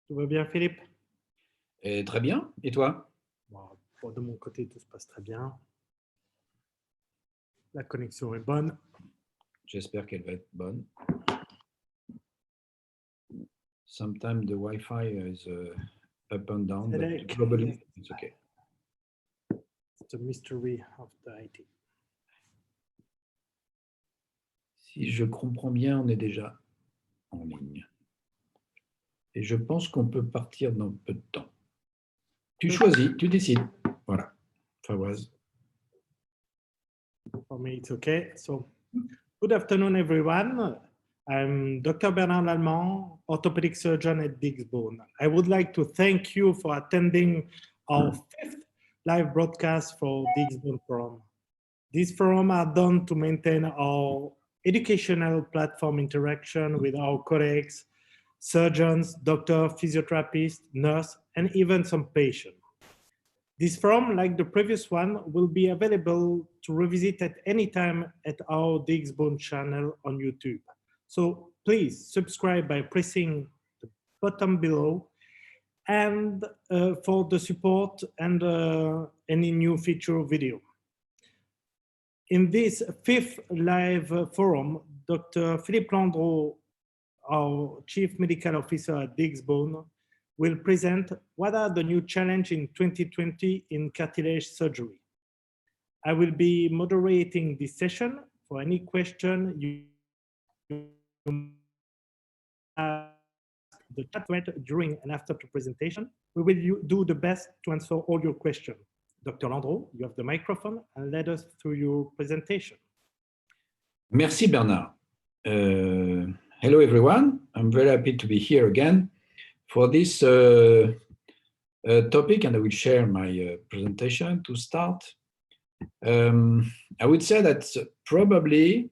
Tout va bien, Philippe? Très bien. Et toi? Bon, de mon côté, tout se passe très bien. La connexion est bonne. J'espère qu'elle va être bonne. Sometimes the Wi-Fi is up and down, but globally it's okay. It's a mystery of the IT. Si je comprends bien, on est déjà en ligne. Et je pense qu'on peut partir dans peu de temps. Tu choisis, tu décides. Voilà. Fawaz. For me, it's okay. So, good afternoon, everyone. I'm Dr. Bernard Lallemand, orthopedic surgeon at DxBone. I would like to thank you for attending our 5th live broadcast for DxBone Forum. These forums are done to maintain our educational platform interaction with our colleagues, surgeons, doctors, physiotherapists, nurses, and even some patients. This forum, like the previous one, will be available to revisit at any time at our DxBone channel on YouTube. So please subscribe by pressing the button below and for the support and any new feature video. In this 5th live forum, Dr. Philippe Landreau, our Chief Medical Officer at DxBone, will present what are the new challenges in 2020 in cartilage surgery. I will be moderating this session. For any question you ask the chat thread during and after the presentation, we will do the best to answer all your questions. Dr. Landreau, you have the microphone and lead us through your presentation. Merci, Bernard. Hello, everyone. I'm very happy to be here again for this topic, and I will share my presentation to start. I would say that probably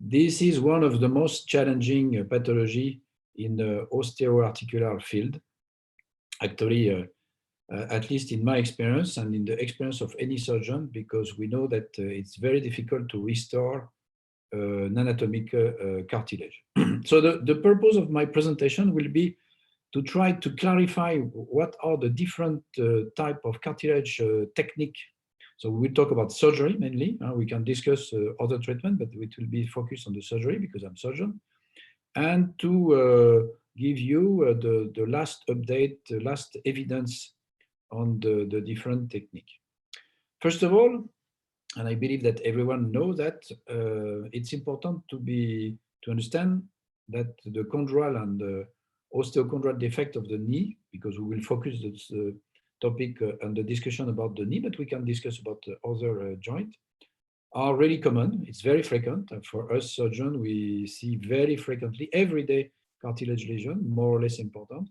this is one of the most challenging pathology in the osteoarticular field. Actually, at least in my experience and in the experience of any surgeon, because we know that it's very difficult to restore non-anatomic cartilage. So the purpose of my presentation will be to try to clarify what are the different type of cartilage technique. So we will talk about surgery mainly. We can discuss other treatment, but it will be focused on the surgery because I'm surgeon. And to give you the last update, the last evidence on the different technique. First of all, and I believe that everyone knows that it's important to understand that the chondral and the osteochondral defect of the knee, because we will focus this topic and the discussion about the knee, but we can discuss about other joint, are really common. It's very frequent. And for us surgeons, we see very frequently, every day, cartilage lesion, more or less important.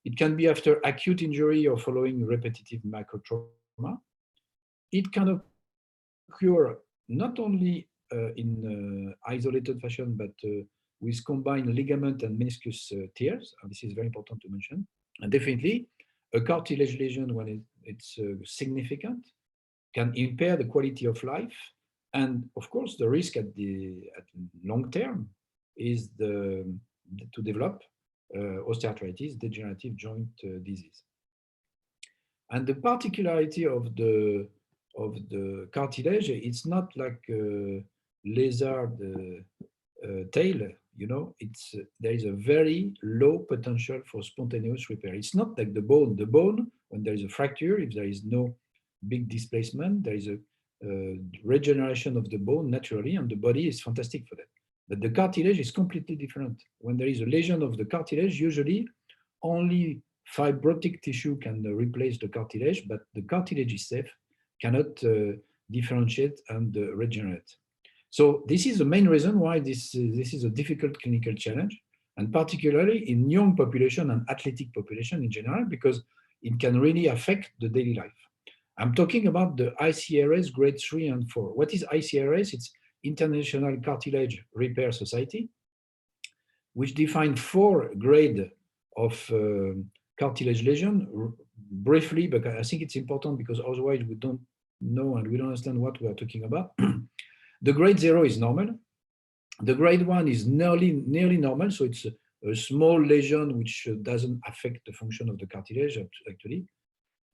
It can be after acute injury or following repetitive microtrauma. It can occur not only in isolated fashion, but with combined ligament and meniscus tears. This is very important to mention. And definitely, a cartilage lesion, when it's significant, can impair the quality of life. And of course, the risk at long term is to develop osteoarthritis, degenerative joint disease. And the particularity of the cartilage, it's not like a lizard tail, you know, there is a very low potential for spontaneous repair. It's not like the bone. The bone, when there is a fracture, if there is no big displacement, there is a regeneration of the bone naturally, and the body is fantastic for that. But the cartilage is completely different. When there is a lesion of the cartilage, usually only fibrotic tissue can replace the cartilage, but the cartilage itself cannot differentiate and regenerate. So this is the main reason why this is a difficult clinical challenge, and particularly in young population and athletic population in general, because it can really affect the daily life. I'm talking about the ICRS grade 3 and 4. What is ICRS? It's International Cartilage Repair Society, which define 4 grades of cartilage lesion briefly, but I think it's important because otherwise we don't know and we don't understand what we are talking about. The grade 0 is normal. The grade 1 is nearly normal, so it's a small lesion which doesn't affect the function of the cartilage actually.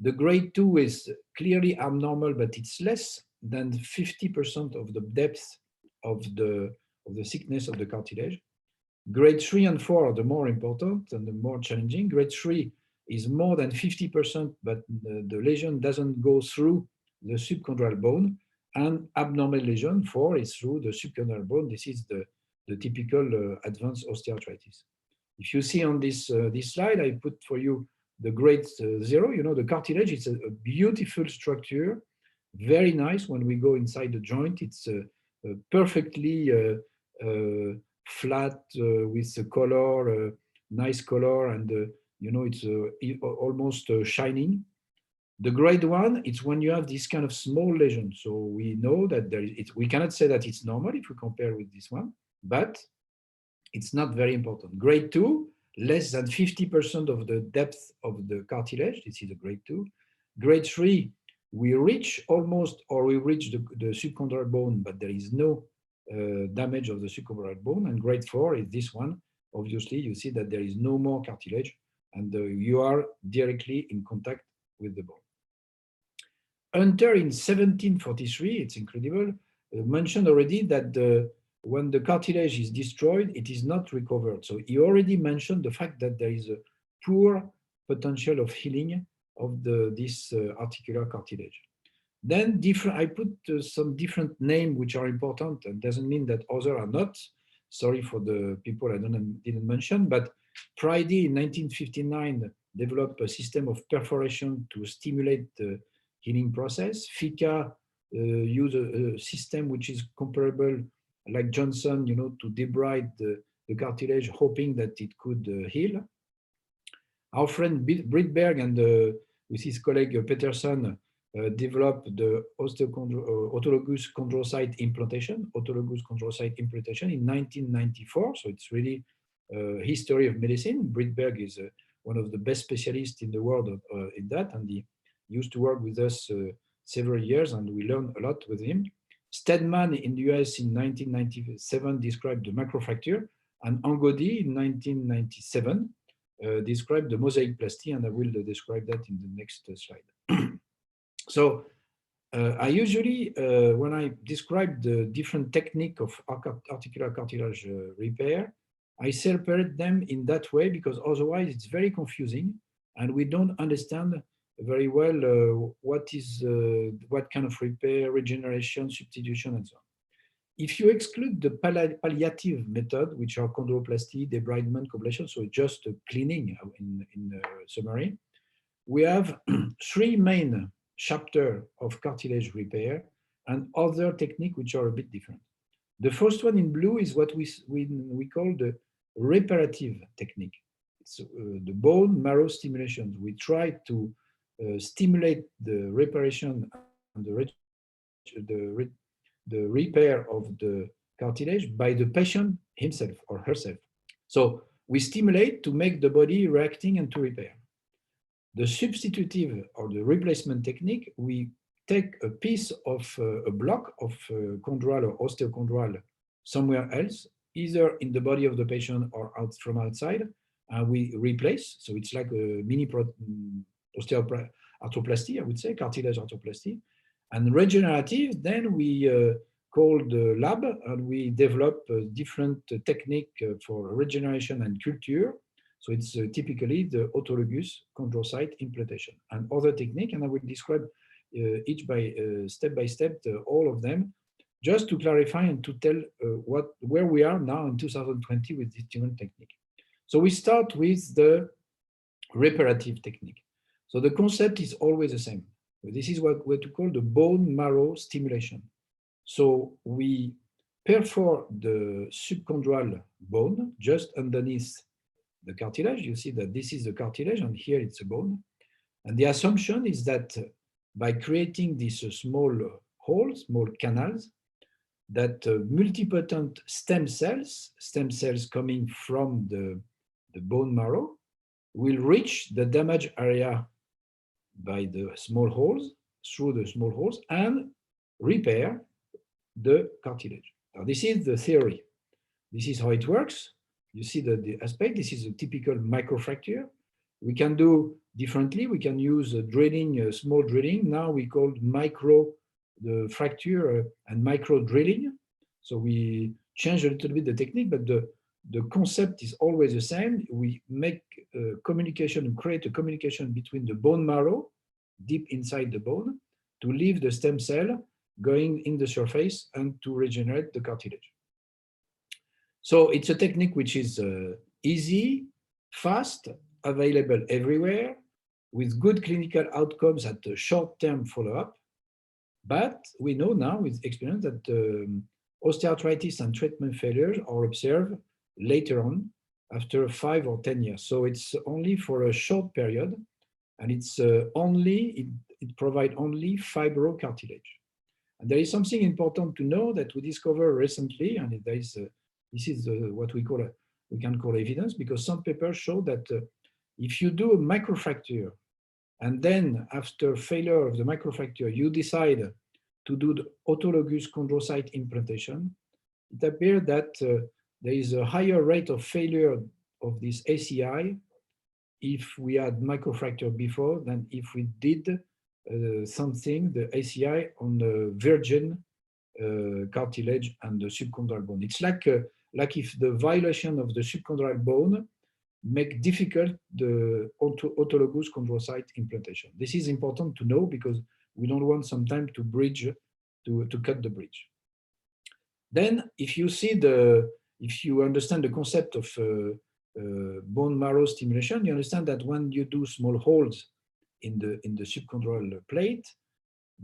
The grade 2 is clearly abnormal, but it's less than 50% of the depth of the thickness of the cartilage. Grade 3 and 4 are the more important and the more challenging. Grade 3 is more than 50%, but the lesion doesn't go through the subchondral bone. And abnormal lesion 4 is through the subchondral bone. This is the typical advanced osteoarthritis. If you see on this slide, I put for you the grade 0. You know, the cartilage is a beautiful structure, very nice. When we go inside the joint, it's perfectly flat with a color, nice color, and you know, it's almost shining. The grade 1, it's when you have this kind of small lesion. So we know that we cannot say that it's normal if we compare with this one, but it's not very important. Grade 2, less than 50% of the depth of the cartilage. This is a grade 2. Grade 3, we reach almost, or we reach the subchondral bone, but there is no damage of the subchondral bone. And grade 4 is this one. Obviously, you see that there is no more cartilage, and you are directly in contact with the bone. Hunter in 1743, it's incredible, mentioned already that when the cartilage is destroyed, it is not recovered. So he already mentioned the fact that there is a poor potential of healing of this articular cartilage. Then I put some different names which are important, and doesn't mean that others are not. Sorry for the people I didn't mention, but Pridey in 1959 developed a system of perforation to stimulate the healing process. Fika used a system which is comparable, like Johnson, you know, to debride the cartilage, hoping that it could heal. Our friend Brittberg and with his colleague Peterson developed the autologous chondrocyte implantation, in 1994. So it's really history of medicine. Brittberg is one of the best specialists in the world in that, and he used to work with us several years, and we learned a lot with him. Stedman in the US in 1997 described the macrofracture, and Angodi in 1997 described the mosaic-plasty, and I will describe that in the next slide. So I usually, when I describe the different technique of articular cartilage repair, I separate them in that way, because otherwise it's very confusing and we don't understand very well what kind of repair, regeneration, substitution, and so on. If you exclude the palliative method, which are chondroplasty, debridement, completion, so just cleaning in summary, we have three main chapters of cartilage repair and other techniques which are a bit different. The first one in blue is what we call the reparative technique. It's the bone marrow stimulation. We try to stimulate the reparation and the repair of the cartilage by the patient himself or herself. So we stimulate to make the body reacting and to repair. The substitutive or the replacement technique, we take a piece of a block of chondral or osteochondral somewhere else, either in the body of the patient or from outside, and we replace. So it's like a mini osteoarthroplasty, I would say, cartilage arthroplasty. And regenerative, then we call the lab, and we develop a different technique for regeneration and culture. So it's typically the autologous chondrocyte implantation and other technique, and I will describe each by step, all of them, just to clarify and to tell where we are now in 2020 with this different technique. So we start with the reparative technique. So the concept is always the same. This is what we call the bone marrow stimulation. So we perforate the subchondral bone just underneath the cartilage. You see that this is the cartilage and here it's a bone. And the assumption is that by creating these small holes, small canals, that multipotent stem cells coming from the bone marrow will reach the damaged area by the small holes, through the small holes, and repair the cartilage. Now, this is the theory. This is how it works. you see the aspect. This is a typical microfracture. We can do differently. We can use drilling, small drilling. Now we call the fracture and micro drilling. So we change a little bit the technique, but the concept is always the same. We make communication and create a communication between the bone marrow, deep inside the bone, to leave the stem cell going in the surface and to regenerate the cartilage. So it's a technique which is easy, fast, available everywhere, with good clinical outcomes at the short-term follow-up. But we know now with experience that osteoarthritis and treatment failures are observed later on, after 5 or 10 years. So it's only for a short period, and it's it provides only fibrocartilage. And there is something important to know that we discovered recently, and there is this is what we can call evidence, because some papers show that if you do a microfracture and then after failure of the microfracture, you decide to do the autologous chondrocyte implantation, it appears that there is a higher rate of failure of this ACI if we had microfracture before than if we did something, the ACI on the virgin cartilage and the subchondral bone. It's like if the violation of the subchondral bone make difficult the autologous chondrocyte implantation. This is important to know because we don't want sometimes to bridge, to cut the bridge. Then if you understand the concept of bone marrow stimulation, you understand that when you do small holes in the subchondral plate,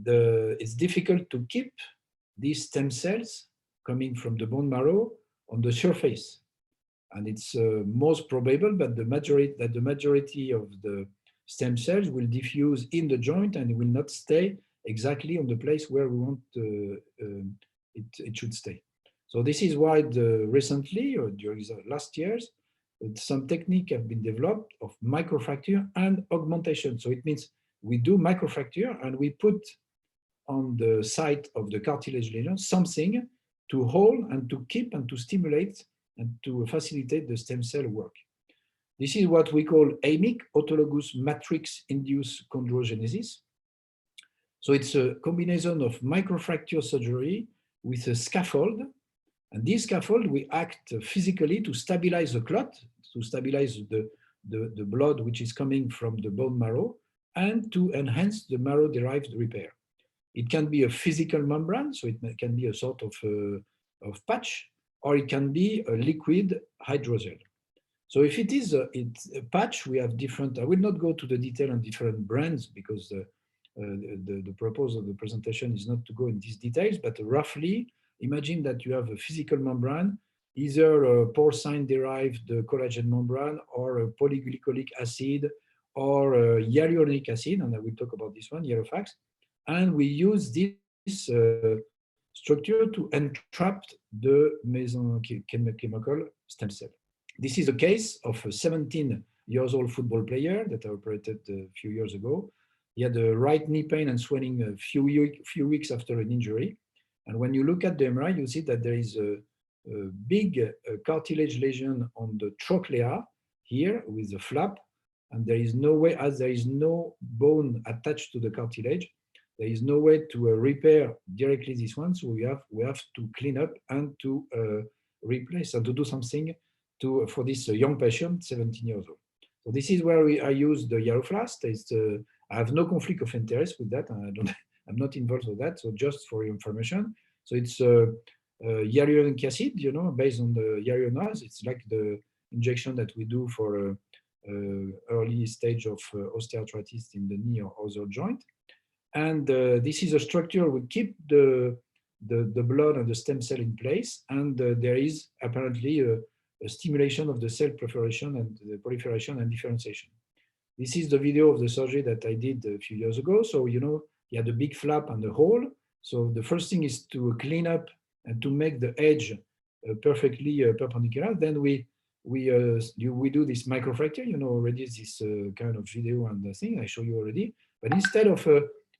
it's difficult to keep these stem cells coming from the bone marrow on the surface. And it's most probable that the majority of the stem cells will diffuse in the joint and will not stay exactly on the place where we want it should stay. So this is why recently, or during the last years, some technique have been developed of microfracture and augmentation. So it means we do microfracture and we put on the site of the cartilage lesion something to hold and to keep and to stimulate and to facilitate the stem cell work. This is what we call AMIC, autologous matrix-induced chondrogenesis. So it's a combination of microfracture surgery with a scaffold. And this scaffold, we act physically to stabilize the clot, to stabilize the blood which is coming from the bone marrow, and to enhance the marrow-derived repair. It can be a physical membrane, so it can be a sort of patch, or it can be a liquid hydrogel. So if it is a patch, we have different, I will not go to the detail on different brands because the purpose of the presentation is not to go in these details, but roughly, imagine that you have a physical membrane, either a porcine-derived collagen membrane or a polyglycolic acid or a hyaluronic acid, and I will talk about this one, Yellowfax. And we use this structure to entrap the mesenchymal stem cell. This is a case of a 17-year-old football player that I operated a few years ago. He had a right knee pain and swelling a few weeks after an injury. And when you look at the MRI, you see that there is a big cartilage lesion on the trochlea here with a flap. And there is no way, as there is no bone attached to the cartilage, there is no way to repair directly this one. So we have to clean up and to replace and to do something for this young patient, 17 years old. So this is where I use the Yaroflast. I have no conflict of interest with that. I'm not involved with that. So just for your information. So it's hyaluronic acid, based on the hyaluronase. It's like the injection that we do for early stage of osteoarthritis in the knee or other joint. And this is a structure we keep the blood and the stem cell in place. And there is apparently a stimulation of the cell proliferation and the proliferation and differentiation. This is the video of the surgery that I did a few years ago. So, you had a big flap and a hole. So the first thing is to clean up and to make the edge perfectly perpendicular. Then we do this microfracture, already this kind of video and the thing I show you already. But instead of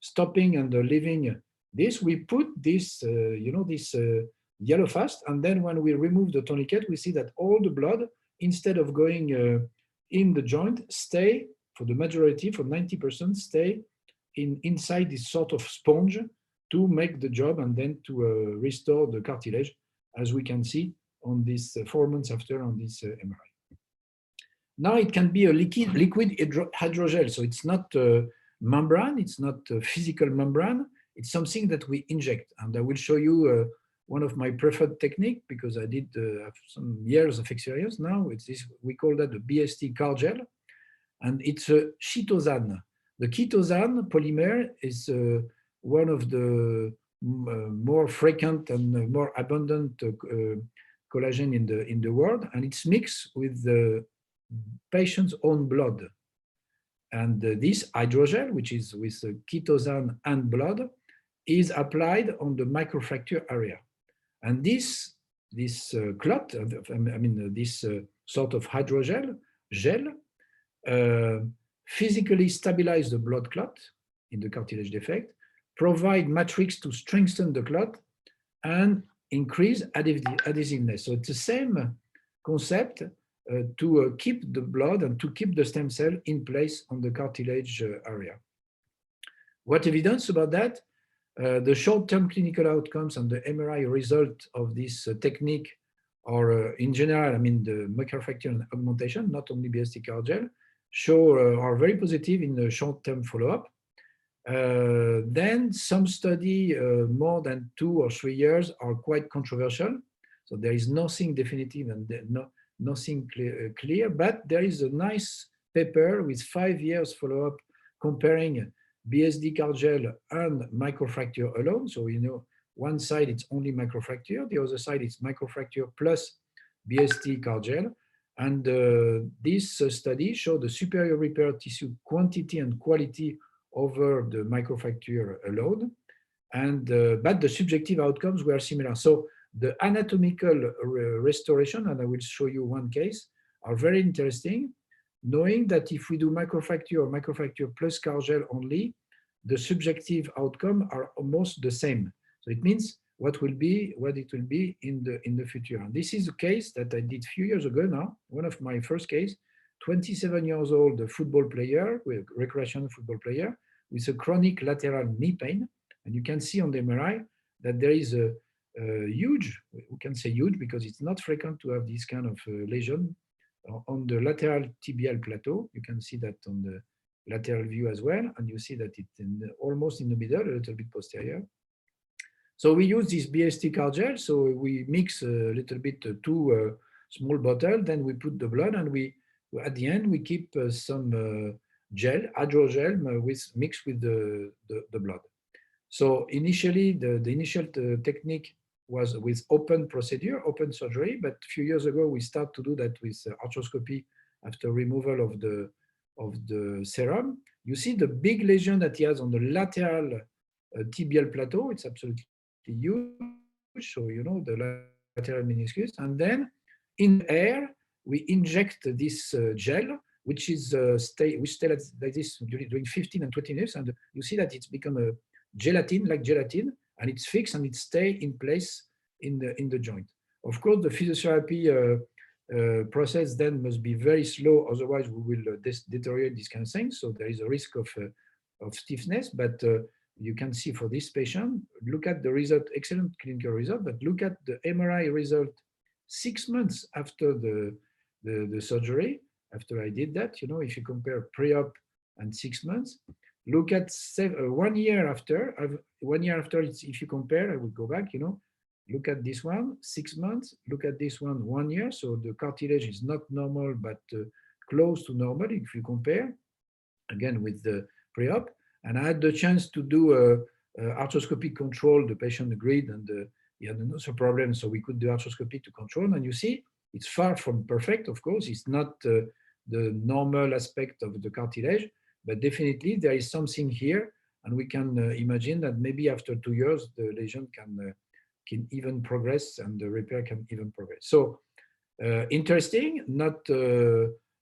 stopping and leaving this, we put this, this yellow fast. And then when we remove the tourniquet, we see that all the blood instead of going in the joint, stay for the majority, for 90%, stay inside this sort of sponge to make the job and then to restore the cartilage, as we can see on this 4 months after on this MRI. Now it can be a liquid hydrogel, so it's not a membrane, it's not a physical membrane, it's something that we inject. And I will show you one of my preferred technique, because I did have some years of experience now. It's this, we call that the BST Cargel, and it's a chitosan. The chitosan polymer is one of the more frequent and more abundant collagen in the world, and it's mixed with the patient's own blood. And this hydrogel, which is with chitosan and blood, is applied on the microfracture area. And this clot, this sort of hydrogel gel, physically stabilize the blood clot in the cartilage defect, provide matrix to strengthen the clot, and increase adhesiveness. So it's the same concept to keep the blood and to keep the stem cell in place on the cartilage area. What evidence about that? The short-term clinical outcomes and the MRI result of this technique are, in general, the microfracture and augmentation, not only BST Cargel, are very positive in the short-term follow-up. Then some study more than 2 or 3 years are quite controversial. So there is nothing definitive and nothing clear, but there is a nice paper with 5 years follow-up comparing BSD Cargel and microfracture alone. So one side it's only microfracture, the other side it's microfracture plus BST Cargel. And this study showed the superior repair tissue quantity and quality over the microfracture alone, and but the subjective outcomes were similar. So the anatomical restoration, and I will show you one case, are very interesting, knowing that if we do microfracture or microfracture plus Cargel only, the subjective outcome are almost the same. So it means what it will be in the future. And this is a case that I did a few years ago now, one of my first case, 27 years old football player, recreational football player, with a chronic lateral knee pain. And you can see on the MRI that there is a huge, we can say huge because it's not frequent to have this kind of lesion on the lateral tibial plateau. You can see that on the lateral view as well. And you see that it's almost in the middle, a little bit posterior. So we use this BST Cargel. So we mix a little bit 2 small bottles, then we put the blood, and at the end we keep some gel, hydrogel, mixed with the blood. So initially, the initial technique was with open procedure, open surgery, but a few years ago we started to do that with arthroscopy after removal of the serum. You see the big lesion that he has on the lateral tibial plateau. It's absolutely huge. So the lateral meniscus, and then in air we inject this gel, which is stay like this during 15 and 20 minutes, and you see that it's become a gelatin, and it's fixed and it stays in place in the joint. Of course, the physiotherapy process then must be very slow, otherwise we will deteriorate these kind of things. So there is a risk of stiffness, but you can see for this patient, look at the result, excellent clinical result, but look at the MRI result 6 months after the surgery, after I did that. If you compare pre-op and 6 months, look at 1 year after. 1 year after, if you compare, I will go back, look at this one, 6 months, look at this one, 1 year. So the cartilage is not normal, but close to normal if you compare, again, with the pre-op. And I had the chance to do arthroscopic control. The patient agreed, and he had no problem, so we could do arthroscopy to control. And you see, it's far from perfect, of course. It's not the normal aspect of the cartilage, but definitely there is something here, and we can imagine that maybe after 2 years, the lesion can even progress, and the repair can even progress. So interesting,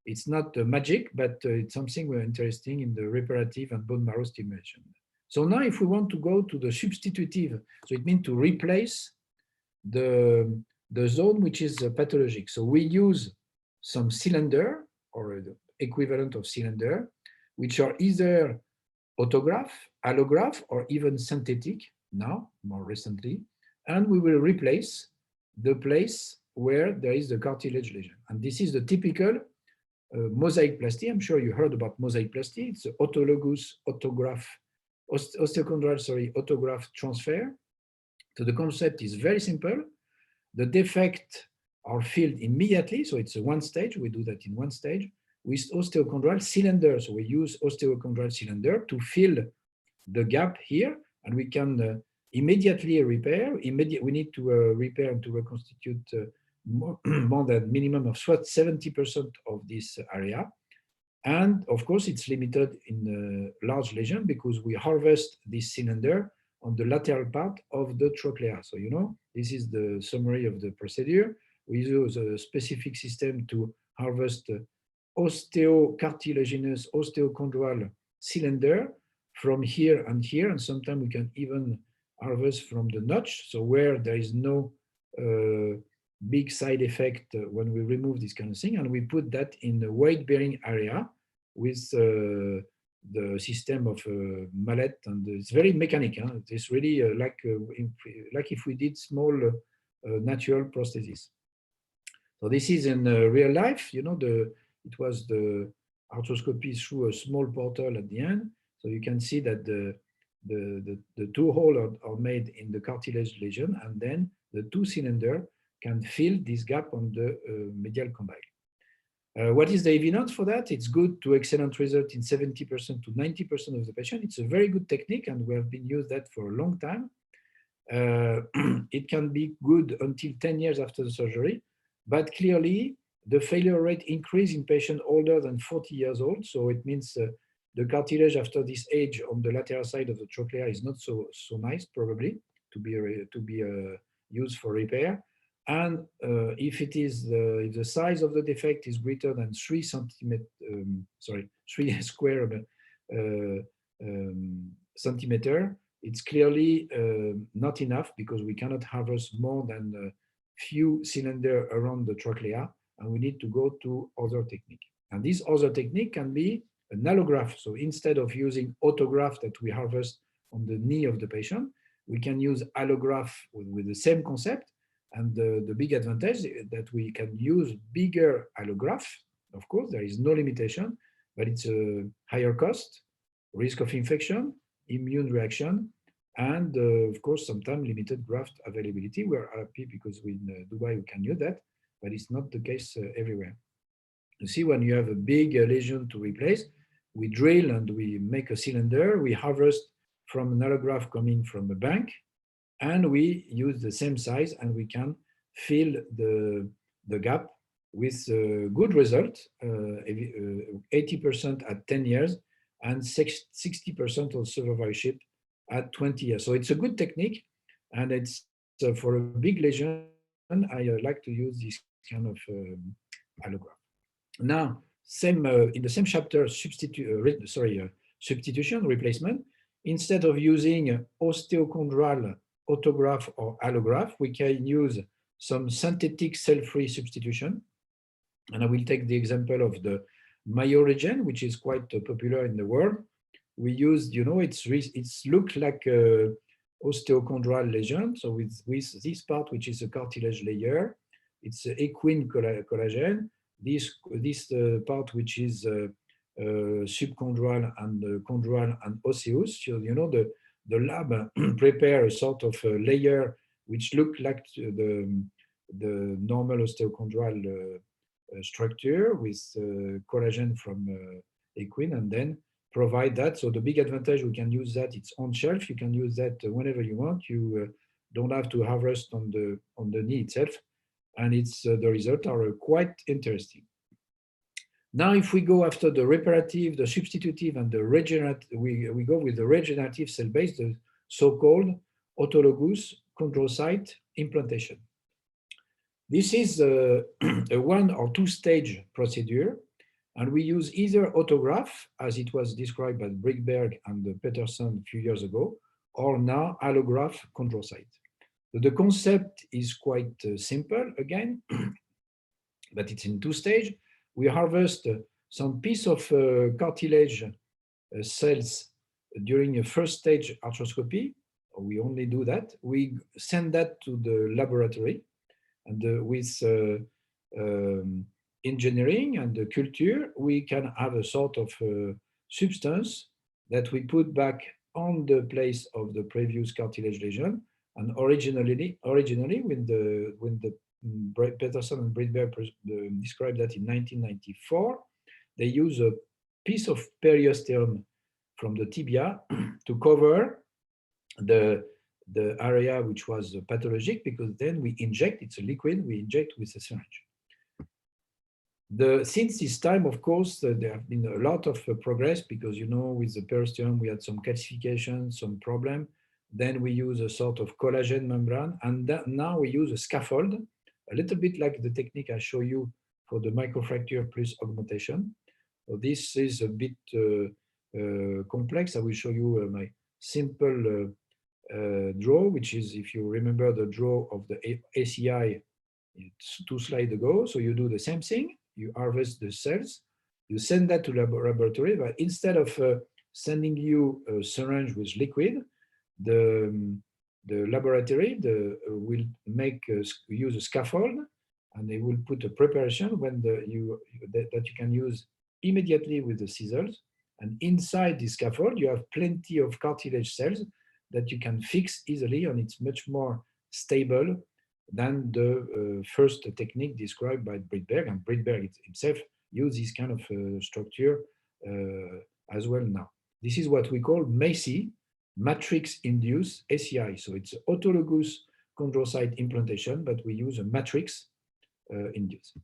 it's not magic, but it's something we're interesting in the reparative and bone marrow stimulation. So now if we want to go to the substitutive, so it means to replace the zone which is pathologic. So we use some cylinder or the equivalent of cylinder, which are either autograft, allograft, or even synthetic now, more recently, and we will replace the place where there is the cartilage lesion. And this is the typical mosaicplasty. I'm sure you heard about mosaicplasty. It's autologous autograft, osteochondral, autograft transfer. So the concept is very simple. The defects are filled immediately. So it's a one stage. We do that in one stage with osteochondral cylinder. So we use osteochondral cylinder to fill the gap here, and we can immediately repair. We need to repair and to reconstitute more than minimum of 70% of this area. And of course, it's limited in a large lesion because we harvest this cylinder on the lateral part of the trochlea. So, this is the summary of the procedure. We use a specific system to harvest osteocartilaginous osteochondral cylinder from here and here, and sometimes we can even harvest from the notch, so where there is no big side effect when we remove this kind of thing, and we put that in the weight-bearing area with the system of mallet, and it's very mechanical. It's really like if we did small natural prosthesis. So this is in real life. It was the arthroscopy through a small portal at the end. So you can see that the two holes are made in the cartilage lesion, and then the two cylinder can fill this gap on the medial condyle. What is the evidence for that? It's good to excellent result in 70% to 90% of the patient. It's a very good technique, and we have been used that for a long time. It can be good until 10 years after the surgery, but clearly the failure rate increase in patients older than 40 years old. So it means the cartilage after this age on the lateral side of the trochlea is not so nice, probably, to be used for repair. And if the size of the defect is greater than 3 square centimeter, it's clearly not enough, because we cannot harvest more than a few cylinders around the trochlea, and we need to go to other technique. And this other technique can be an allograft. So instead of using autograft that we harvest on the knee of the patient, we can use allograft with the same concept. And the big advantage is that we can use bigger allograft. Of course, there is no limitation, but it's a higher cost, risk of infection, immune reaction, and of course, sometimes limited graft availability. We're happy because in Dubai we can use that, but it's not the case everywhere. You see, when you have a big lesion to replace, we drill and we make a cylinder, we harvest from an allograft coming from a bank, and we use the same size, and we can fill the gap with good result, 80% at 10 years and 60% of survivorship at 20 years. So it's a good technique, and it's for a big lesion, I like to use this kind of allograft. Now, in the same chapter, substitution, replacement, instead of using osteochondral autograft or allograft, we can use some synthetic cell-free substitution. And I will take the example of the Regen, which is quite popular in the world. We used, it's looked like a osteochondral lesion. So with this part, which is a cartilage layer, it's equine collagen. This part, which is subchondral and chondral and osseous. So, the lab prepare a sort of a layer which look like the normal osteochondral structure with collagen from equine, and then provide that. So the big advantage, we can use that, it's on shelf. You can use that whenever you want. You don't have to harvest on the knee itself. And the results are quite interesting. Now, if we go after the reparative, the substitutive, and the regenerative, we go with the regenerative cell-based, the so-called autologous chondrocyte implantation. This is a 1 or 2 stage procedure, and we use either autograft, as it was described by Brickberg and Peterson a few years ago, or now allograft chondrocyte. The concept is quite simple again. but it's in 2 stages. We harvest some piece of cartilage cells during a first stage arthroscopy. We only do that. We send that to the laboratory, and with engineering and the culture, we can have a sort of substance that we put back on the place of the previous cartilage lesion. And originally when the Peterson and Bridberg described that in 1994, they use a piece of periosteum from the tibia to cover the area which was pathologic, because then we inject, it's a liquid, we inject with a syringe. Since this time, of course, there have been a lot of progress, because, you know, with the periosteum, we had some calcification, some problem. Then we use a sort of collagen membrane, and now we use a scaffold, a little bit like the technique I show you for the microfracture plus augmentation. So this is a bit complex. I will show you my simple draw, which is, if you remember the draw of the ACI, it's 2 slides ago. So you do the same thing. You harvest the cells, you send that to laboratory, but instead of sending you a syringe with liquid, the laboratory will use a scaffold, and they will put a preparation that you can use immediately with the scissors. And inside the scaffold, you have plenty of cartilage cells that you can fix easily, and it's much more stable than the first technique described by Bridberg. And Bridberg himself used this kind of structure as well now. This is what we call MACI, matrix-induced ACI. So it's autologous chondrocyte implantation, but we use a matrix induced.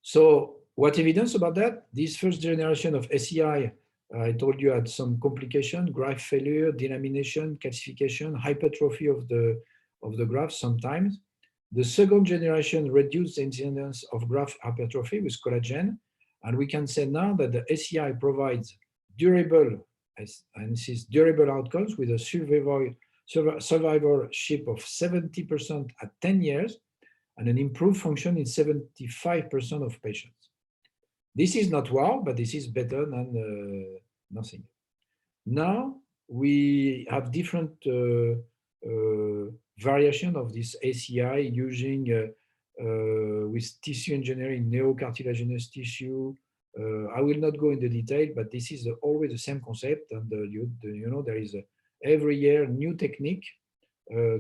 So what evidence about that? This first generation of ACI, I told you, had some complication, graft failure, delamination, calcification, hypertrophy of the graft sometimes. The second generation reduced the incidence of graft hypertrophy with collagen. And we can say now that the ACI provides durable, and this is durable outcomes, with a survivorship of 70% at 10 years and an improved function in 75% of patients. This is not wow, but this is better than nothing. Now we have different variation of this ACI using with tissue engineering, neocartilaginous tissue. I will not go into detail, but this is always the same concept. And you know, there is every year new technique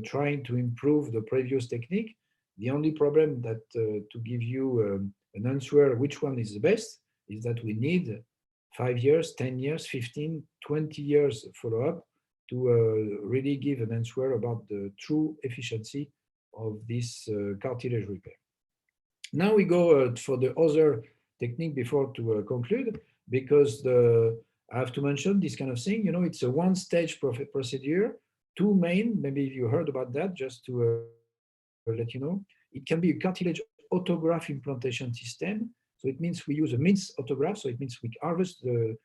trying to improve the previous technique. The only problem that to give you an answer which one is the best is that we need 5 years, 10 years, 15, 20 years follow-up to really give an answer about the true efficiency of this cartilage repair. Now we go for the other technique before to conclude, because I have to mention this kind of thing. You know, it's a one-stage procedure, 2 main. Maybe you heard about that. Just to let you know, it can be a cartilage autograft implantation system. So it means we use a minced autograft. So it means we harvest the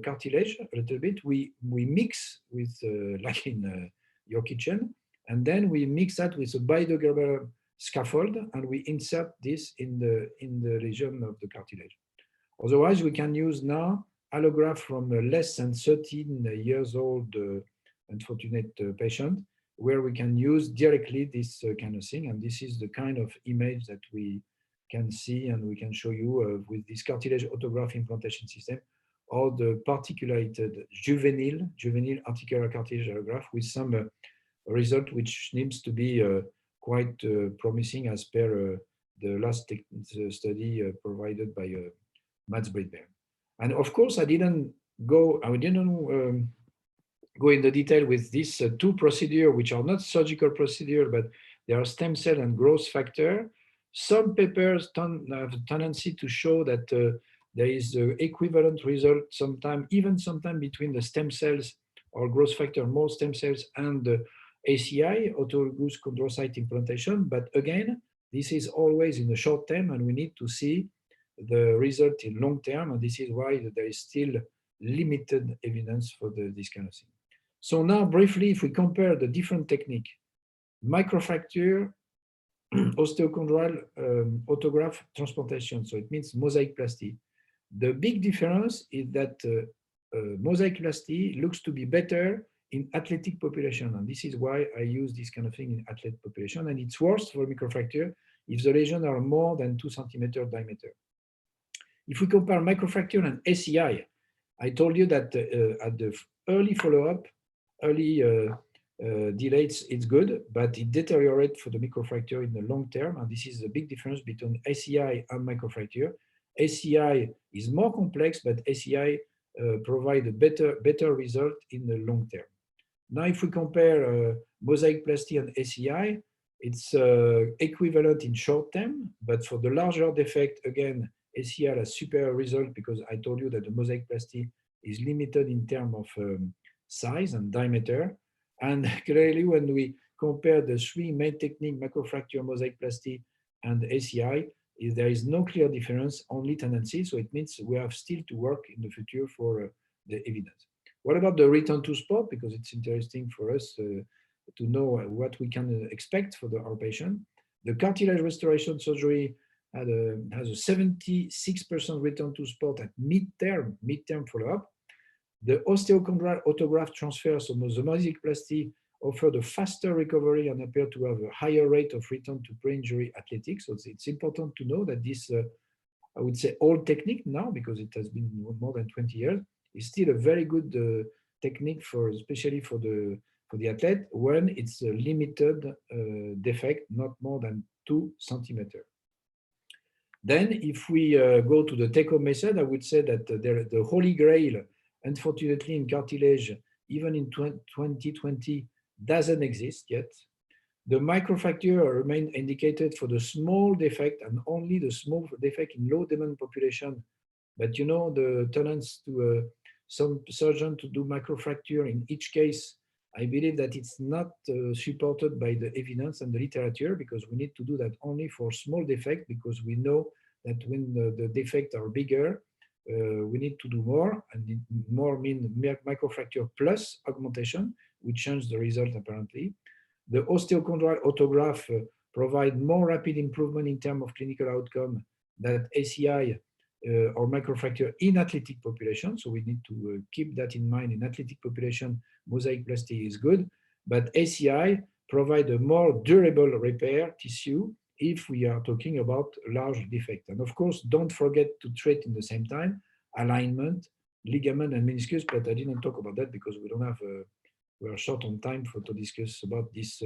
cartilage a little bit. We mix with like in your kitchen, and then we mix that with a biodegradable scaffold, and we insert this in the region of the cartilage. Otherwise, we can use now allograft from a less than 13 years old unfortunate patient, where we can use directly this kind of thing. And this is the kind of image that we can see, and we can show you with this cartilage autograft implantation system, or the particulated juvenile articular cartilage allograft with some result which seems to be quite promising as per the last study provided by Mats Bridberg. And of course, I didn't go in the detail with these 2 procedures, which are not surgical procedure, but they are stem cell and growth factor. Some papers have a tendency to show that there is an equivalent result sometimes between the stem cells or growth factor, more stem cells, and the ACI, autologous chondrocyte implantation. But again, this is always in the short term, and we need to see the result in long term. And this is why there is still limited evidence for this kind of thing. So now briefly, if we compare the different technique, microfracture osteochondral autograft transplantation. So it means mosaicplasty. The big difference is that mosaicplasty looks to be better in athletic population. And this is why I use this kind of thing in athlete population. And it's worse for microfracture if the lesions are more than 2 centimeters diameter. If we compare microfracture and SEI, I told you that at the early follow-up, early delays, it's good, but it deteriorates for the microfracture in the long term. And this is the big difference between SEI and microfracture. SEI is more complex, but SEI provide a better result in the long term. Now, if we compare mosaicplasty and SEI, it's equivalent in short term, but for the larger defect, again, SEI has superior result because I told you that the mosaicplasty is limited in terms of size and diameter. And clearly, when we compare the 3 main techniques, microfracture, mosaicplasty, and SEI, there is no clear difference, only tendency. So it means we have still to work in the future for the evidence. What about the return to sport? Because it's interesting for us to know what we can expect for our patient. The cartilage restoration surgery has a 76% return to sport at midterm follow-up. The osteochondral autograft transfer, so the mosaicplasty, offered a faster recovery and appear to have a higher rate of return to pre-injury athletics. So it's important to know that this, I would say, old technique now, because it has been more than 20 years, is still a very good technique for, especially for the athlete, when it's a limited defect, not more than 2 centimeters. Then, if we go to the take-home method, I would say that the holy grail, unfortunately, in cartilage, even in 2020, doesn't exist yet. The microfracture remain indicated for the small defect and only the small defect in low demand population. But you know, the tendency to some surgeon to do microfracture in each case, I believe that it's not supported by the evidence and the literature, because we need to do that only for small defect, because we know that when the defects are bigger, we need to do more, and more means microfracture plus augmentation, which changes the result apparently. The osteochondral autograft provide more rapid improvement in terms of clinical outcome than SEI or microfracture in athletic population. So we need to keep that in mind. In athletic population, mosaicplasty is good, but SEI provide a more durable repair tissue if we are talking about large defect. And of course, don't forget to treat in the same time alignment, ligament, and meniscus, but I didn't talk about that because we don't have, we are short on time to discuss about this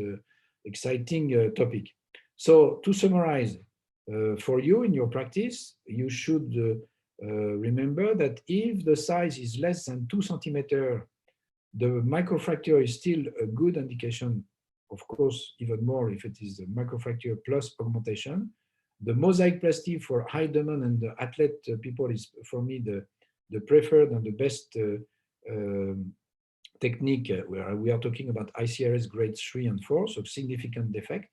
exciting topic. So to summarize, for you in your practice, you should remember that if the size is less than 2 centimeters, the microfracture is still a good indication. Of course, even more if it is a microfracture plus augmentation. The mosaicplasty for high demand and the athlete people is, for me, the preferred and the best technique where we are talking about ICRS grade 3 and 4, so significant defect.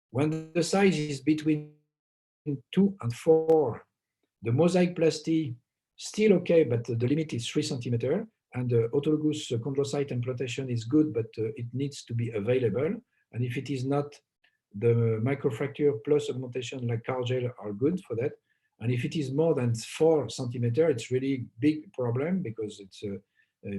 When the size is between 2 and 4, the mosaicplasty still okay, but the limit is 3 centimeters. And the autologous chondrocyte implantation is good, but it needs to be available. And if it is not, the microfracture plus augmentation like Hydrogel are good for that. And if it is more than 4 centimeters, it's really big problem, because it's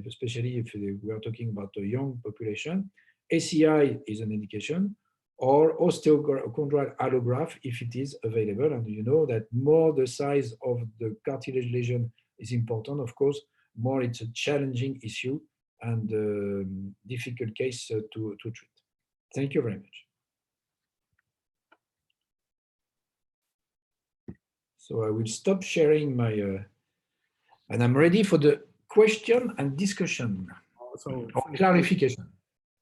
especially if we are talking about a young population. SEI is an indication, or osteochondral allograft if it is available. And you know that more the size of the cartilage lesion is important, of course, more it's a challenging issue and difficult case to treat. Thank you very much. So I will stop sharing my, and I'm ready for the question and discussion or clarification.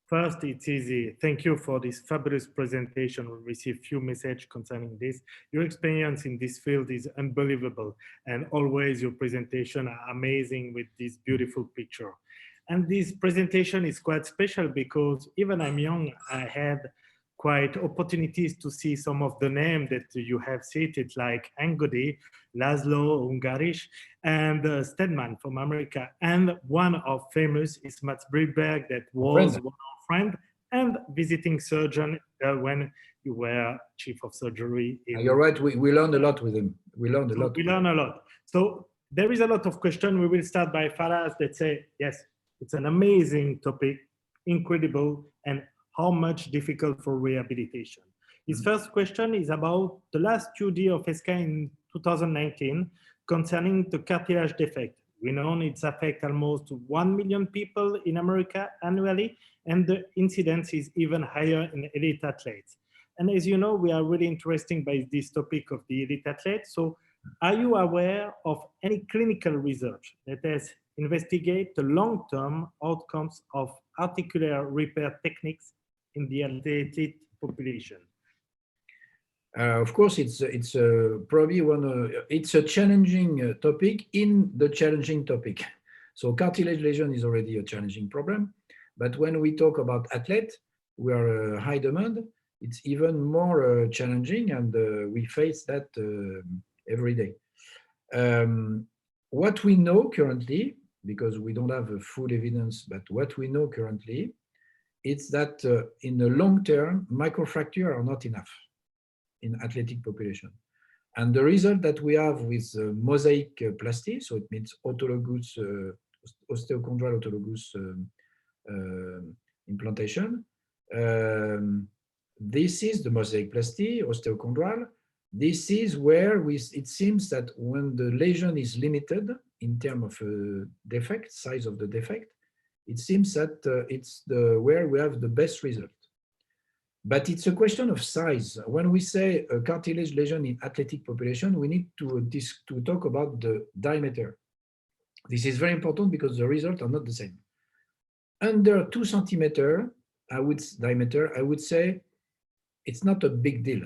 First, it's easy. Thank you for this fabulous presentation. We received few messages concerning this. Your experience in this field is unbelievable, and always your presentation are amazing with this beautiful picture. And this presentation is quite special because even I'm young, I had quite opportunities to see some of the names that you have cited, like Angodi, Laszlo, Ungarish, and Stedman from America. And one of famous is Mats Bryberg, that was one of our friend, and visiting surgeon when you were chief of surgery. You're right. We learned a lot with him. We learned a lot. We learn a lot. So there is a lot of questions. We will start by Faraz that say, yes, it's an amazing topic, incredible, and how much difficult for rehabilitation. His first question is about the last QD of SK in 2019 concerning the cartilage defect. We know it's affect almost 1 million people in America annually, and the incidence is even higher in elite athletes. And as you know, we are really interested by this topic of the elite athletes. So are you aware of any clinical research that has investigated the long-term outcomes of articular repair techniques in the athlete population? Of course, it's probably it's a challenging topic in the challenging topic. So cartilage lesion is already a challenging problem, but when we talk about athlete, we are a high demand. It's even more challenging, and we face that every day. What we know currently, because we don't have a full evidence, but what we know currently, it's that in the long term, microfracture are not enough in athletic population. And the result that we have with mosaic plasty, so it means autologous, osteochondral autologous implantation. This is the mosaic plasty, osteochondral. This is where it seems that when the lesion is limited in terms of defect, size of the defect, it seems that it's where we have the best result. But it's a question of size. When we say a cartilage lesion in athletic population, we need to talk about the diameter. This is very important because the results are not the same. Under 2 centimeter diameter, I would say it's not a big deal.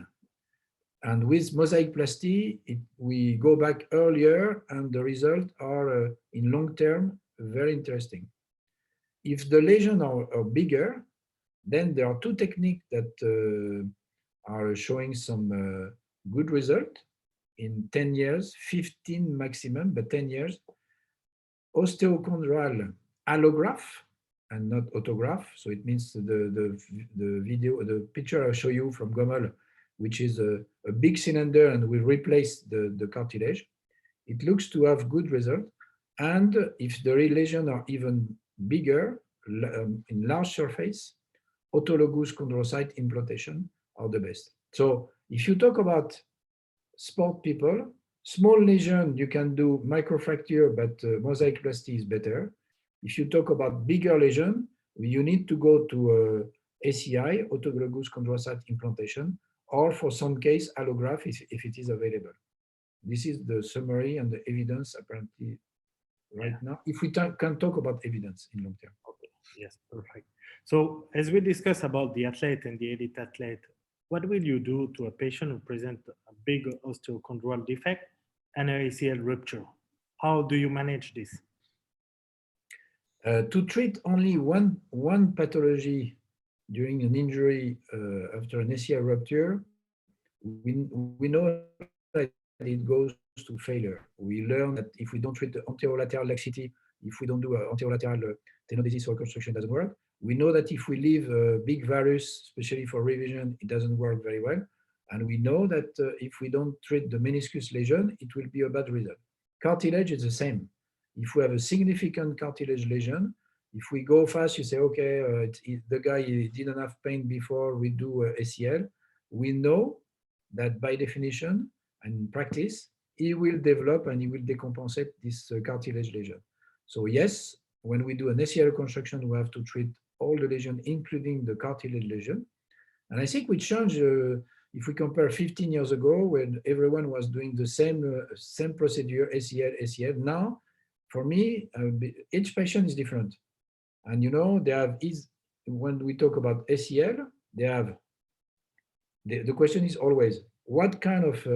And with mosaic plasty, we go back earlier, and the results are in long term very interesting. If the lesions are bigger, then there are 2 techniques that are showing some good result in 10 years, 15 maximum, but 10 years. Osteochondral allograft and not autograft. So it means the picture I show you from Gommel, which is a big cylinder, and we replace the cartilage. It looks to have good result. And if the lesions are even bigger, in large surface, autologous chondrocyte implantation are the best. So if you talk about sport people, small lesion, you can do microfracture, but mosaic plasty is better. If you talk about bigger lesion, you need to go to ACI, autologous chondrocyte implantation, or for some case, allograft if it is available. This is the summary and the evidence apparently right now, if we can talk about evidence in long term. Okay. Yes, perfect. So as we discuss about the athlete and the elite athlete, what will you do to a patient who presents a big osteochondral defect and an ACL rupture? How do you manage this? To treat only one pathology during an injury after an ACL rupture, we know that it goes to failure. We learn that if we don't treat the anterolateral laxity, if we don't do anterolateral tenodesis or reconstruction, it doesn't work. We know that if we leave a big varus, especially for revision, it doesn't work very well. And we know that if we don't treat the meniscus lesion, it will be a bad result. Cartilage is the same. If we have a significant cartilage lesion, if we go fast, you say, okay, the guy didn't have pain before we do ACL, we know that by definition and in practice, he will develop and he will decompensate this cartilage lesion. So yes, when we do an ACL reconstruction, we have to treat all the lesion, including the cartilage lesion. And I think we changed, if we compare 15 years ago, when everyone was doing the same procedure, ACL. Now, for me, each patient is different. And you know, when we talk about ACL, they have, the question is always, what kind of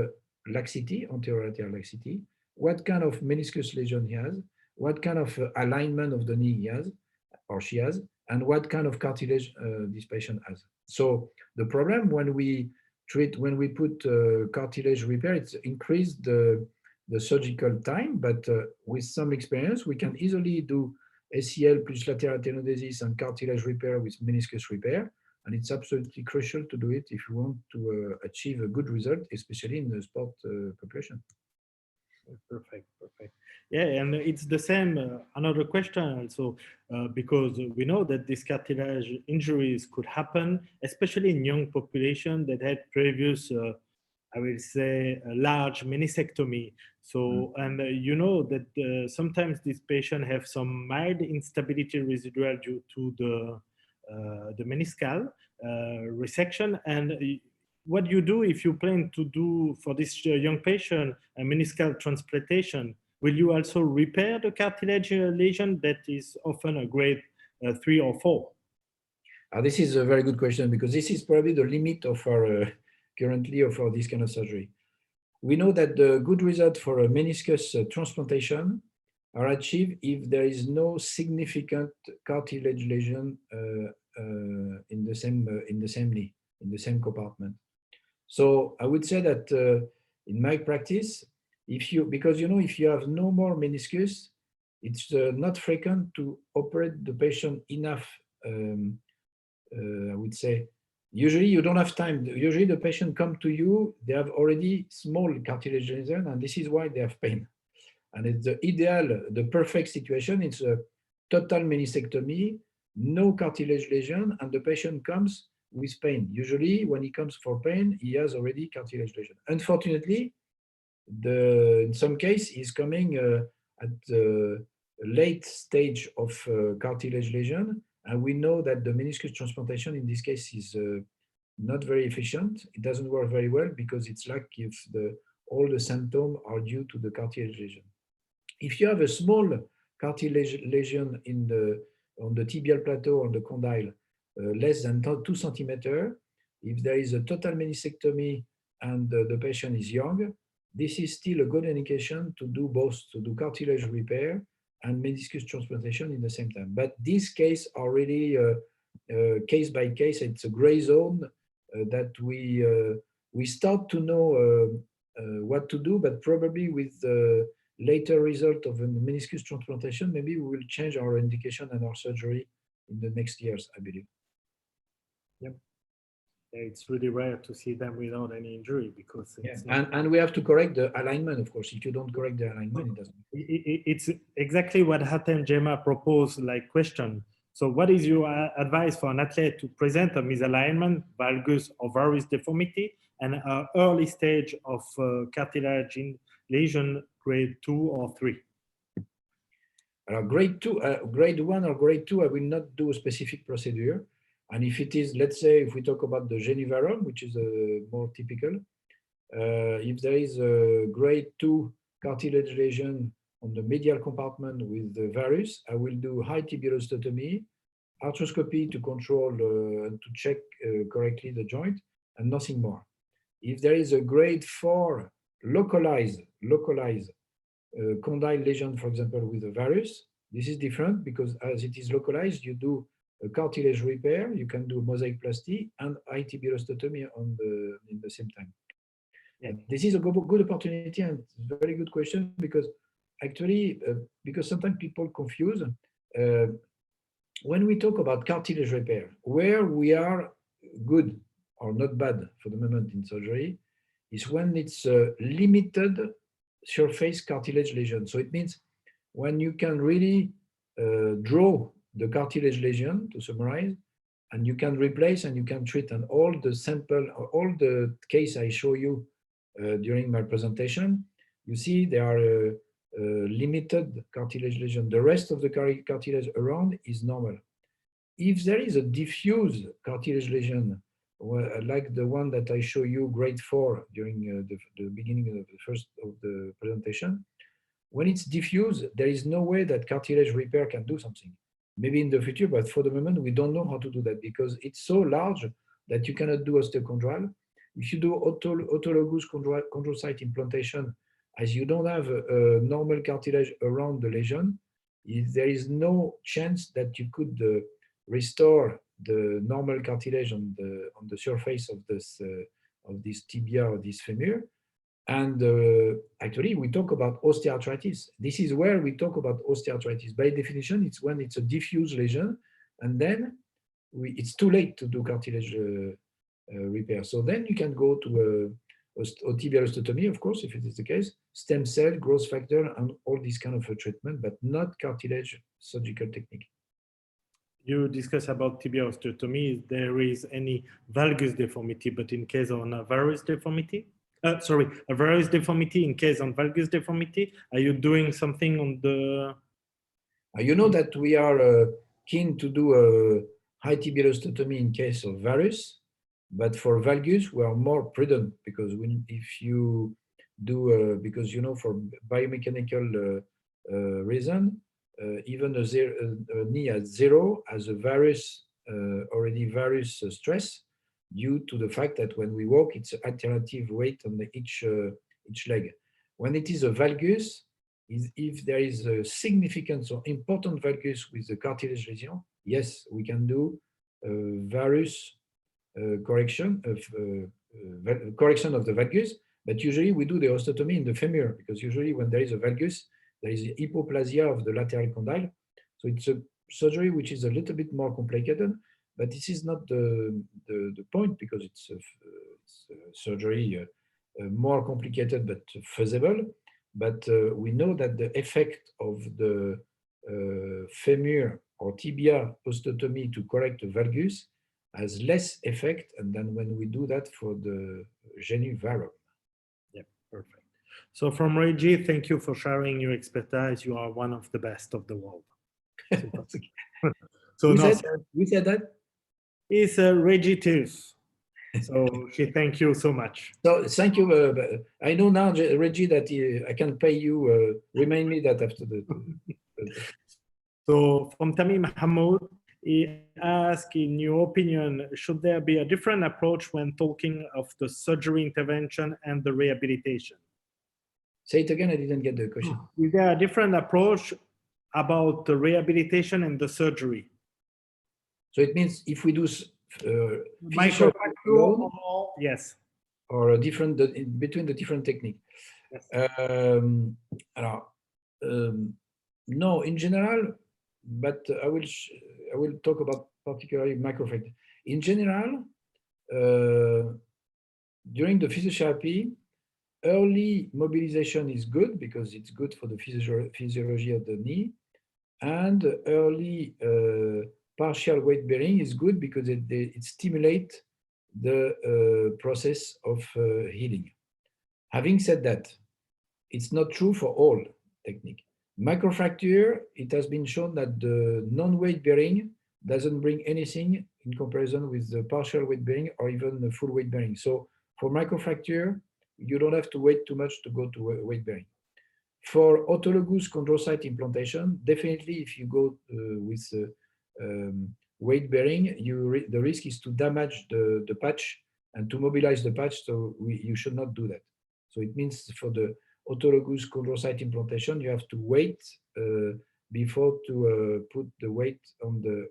laxity, anterolateral laxity, what kind of meniscus lesion he has, what kind of alignment of the knee he has, or she has, and what kind of cartilage this patient has. So the problem when we put cartilage repair, it's increased the surgical time, but with some experience, we can easily do ACL plus lateral tenodesis and cartilage repair with meniscus repair. And it's absolutely crucial to do it if you want to achieve a good result, especially in the sport population. Perfect, perfect. Yeah, and it's the same. Another question also, because we know that these cartilage injuries could happen, especially in young population that had previous, I will say, a large meniscectomy. So, and you know that sometimes these patients have some mild instability residual due to the meniscal resection. And what you do if you plan to do for this young patient a meniscal transplantation? Will you also repair the cartilage lesion that is often a grade 3 or 4? This is a very good question, because this is probably the limit of our currently of our, this kind of surgery. We know that the good result for a meniscus transplantation are achieved if there is no significant cartilage lesion in the same knee, in the same compartment. So I would say that in my practice, if you have no more meniscus, it's not frequent to operate the patient enough. I would say, usually you don't have time. Usually the patient come to you, they have already small cartilage lesion, and this is why they have pain. And it's the ideal, the perfect situation. It's a total meniscectomy, no cartilage lesion, and the patient comes with pain. Usually when he comes for pain, he has already cartilage lesion. Unfortunately, in some case, he's coming at the late stage of cartilage lesion, and we know that the meniscus transplantation in this case is not very efficient. It doesn't work very well because it's like if all the symptoms are due to the cartilage lesion. If you have a small cartilage lesion on the tibial plateau, on the condyle, less than 2 centimeters, if there is a total meniscectomy and the patient is young, this is still a good indication to do both, to do cartilage repair and meniscus transplantation in the same time. But these cases are really case by case. It's a gray zone that we start to know what to do, but probably with the later result of a meniscus transplantation, maybe we will change our indication and our surgery in the next years, I believe. Yep. It's really rare to see them without any injury, because and we have to correct the alignment, of course. If you don't correct the alignment, it doesn't. It's exactly what Hatem Jema proposed, like question. So what is your advice for an athlete to present a misalignment, valgus, or varus deformity, and an early stage of cartilage lesion, grade 2 or 3? Grade 1 or grade 2, I will not do a specific procedure. And if it is, let's say, if we talk about the genivarum, which is more typical, if there is a grade 2 cartilage lesion on the medial compartment with the varus, I will do high tibial osteotomy, arthroscopy to control and to check correctly the joint, and nothing more. If there is a grade 4 localized condyle lesion, for example, with a varus, this is different, because as it is localized, you do a cartilage repair, you can do mosaic-plasty and high tibial osteotomy in the same time. Yeah, this is a good opportunity, and very good question, because actually, because sometimes people confuse when we talk about cartilage repair, where we are good or not bad for the moment in surgery is when it's a limited surface cartilage lesion. So it means when you can really draw the cartilage lesion, to summarize, and you can replace and you can treat, and all the sample, all the case I show you during my presentation, you see there are limited cartilage lesion. The rest of the cartilage around is normal. If there is a diffuse cartilage lesion, like the one that I show you, grade 4, during the beginning of the first of the presentation, when it's diffuse, there is no way that cartilage repair can do something. Maybe in the future, but for the moment, we don't know how to do that, because it's so large that you cannot do osteochondral. If you do autologous chondrocyte implantation, as you don't have a normal cartilage around the lesion, there is no chance that you could restore the normal cartilage on the surface of this tibia or this femur. And actually, we talk about osteoarthritis. This is where we talk about osteoarthritis. By definition, it's when it's a diffuse lesion, and then it's too late to do cartilage repair. So then you can go to tibial osteotomy, of course, if it is the case, stem cell, growth factor, and all this kind of treatment, but not cartilage surgical technique. You discuss about tibial osteotomy. If there is any valgus deformity, but in case of a varus deformity, a varus deformity in case of valgus deformity, are you doing something on the? You know that we are keen to do a high tibial osteotomy in case of varus, but for valgus we are more prudent because if you do because you know for biomechanical reason, even a knee at 0 has a varus already varus stress due to the fact that when we walk, it's alternative weight on each leg. When it is a valgus, if there is a significant or important valgus with the cartilage lesion, yes, we can do varus correction of the valgus, but usually we do the osteotomy in the femur because usually when there is a valgus, there is hypoplasia of the lateral condyle. So it's a surgery which is a little bit more complicated, but this is not the point because it's a surgery more complicated but feasible. But we know that the effect of the femur or tibia osteotomy to correct the valgus has less effect than when we do that for the genu varum. Yeah, perfect. So from Reggie, thank you for sharing your expertise. You are one of the best of the world. So we said that? It's Reggie too. So she thank you so much. So thank you. I know now, Reggie, that I can pay you. Remind me that after the. So from Tamim Hamoud, he asked, in your opinion, should there be a different approach when talking of the surgery intervention and the rehabilitation? Say it again, I didn't get the question. Is there a different approach about the rehabilitation and the surgery? So it means if we do microfracture, yes, or a different between the different technique. Yes. No, in general, but I will talk about particularly microfracture. In general, during the physiotherapy, early mobilization is good because it's good for the physiology of the knee, and early partial weight bearing is good because it stimulates the process of healing. Having said that, it's not true for all technique. Microfracture, it has been shown that the non-weight bearing doesn't bring anything in comparison with the partial weight bearing or even the full weight bearing. So for microfracture, you don't have to wait too much to go to weight bearing. For autologous chondrocyte implantation, definitely if you go with weight bearing, the risk is to damage the patch and to mobilize the patch, so you should not do that. So it means for the autologous chondrocyte implantation, you have to wait before to put the weight on the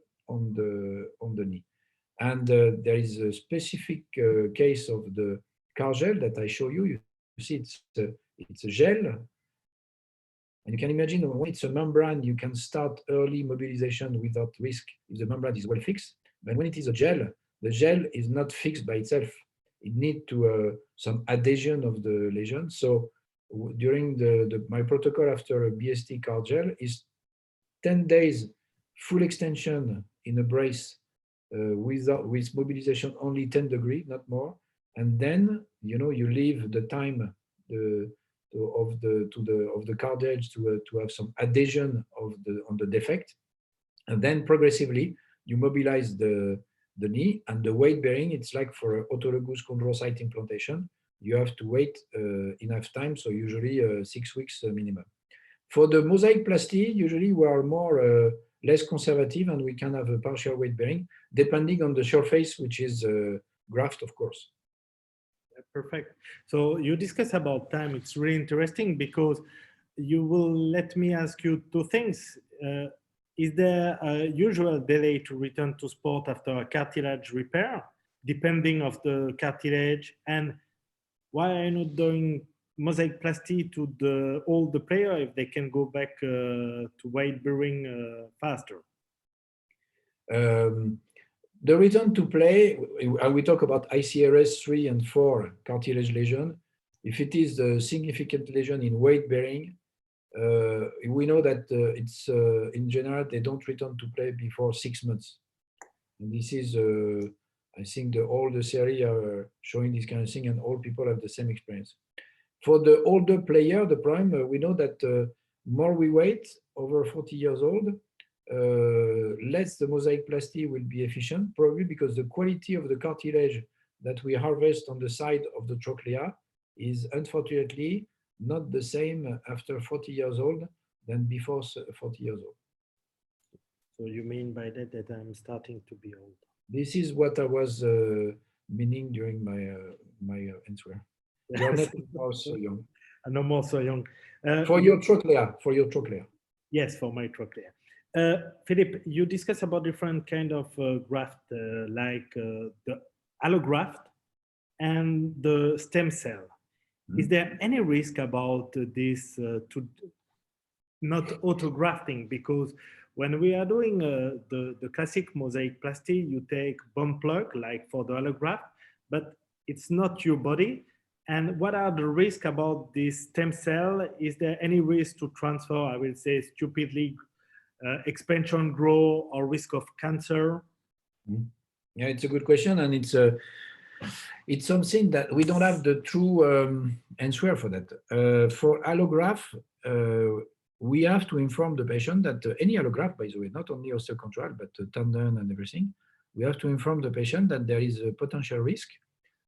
knee. And there is a specific case of the Cartilage that I show you. You see, it's a gel, and you can imagine when it's a membrane, you can start early mobilization without risk if the membrane is well fixed. But when it is a gel, the gel is not fixed by itself. It needs some adhesion of the lesion. So during my protocol after a BST Cartilage is 10 days full extension in a brace with mobilization only 10 degrees, not more. And then you leave the time of the cartilage to have some adhesion on the defect, and then progressively you mobilize the knee. And the weight bearing, it's like for autologous chondrocyte implantation, you have to wait enough time, so usually 6 weeks minimum. For the mosaic plasty, usually we are more less conservative, and we can have a partial weight bearing depending on the surface, which is graft, of course. Perfect. So you discuss about time. It's really interesting because you will let me ask you two things. Is there a usual delay to return to sport after a cartilage repair, depending of the cartilage? And why are you not doing mosaicplasty to all the player if they can go back to weight bearing faster? The return to play, we talk about ICRS 3 and 4 cartilage lesion. If it is a significant lesion in weight bearing, we know that it's in general, they don't return to play before 6 months. And this is, I think all the series are showing this kind of thing and all people have the same experience. For the older player, the prime, we know that more we wait, over 40 years old, less the mosaicplasty will be efficient, probably because the quality of the cartilage that we harvest on the side of the trochlea is unfortunately not the same after 40 years old than before 40 years old. So you mean by that that I'm starting to be old? This is what I was meaning during my answer. You're not more so young. No more so young. For your trochlea. Yes, for my trochlea. Philippe, you discuss about different kind of graft, like the allograft and the stem cell. Mm-hmm. Is there any risk about this not autografting? Because when we are doing the classic mosaicplasty, you take bone plug, like for the allograft, but it's not your body. And what are the risks about this stem cell? Is there any risk to transfer, I will say stupidly, expansion, growth, or risk of cancer? Yeah, it's a good question, and it's something that we don't have the true answer for that. For allograft, we have to inform the patient that any allograft, by the way, not only osteochondral, but tendon and everything, we have to inform the patient that there is a potential risk.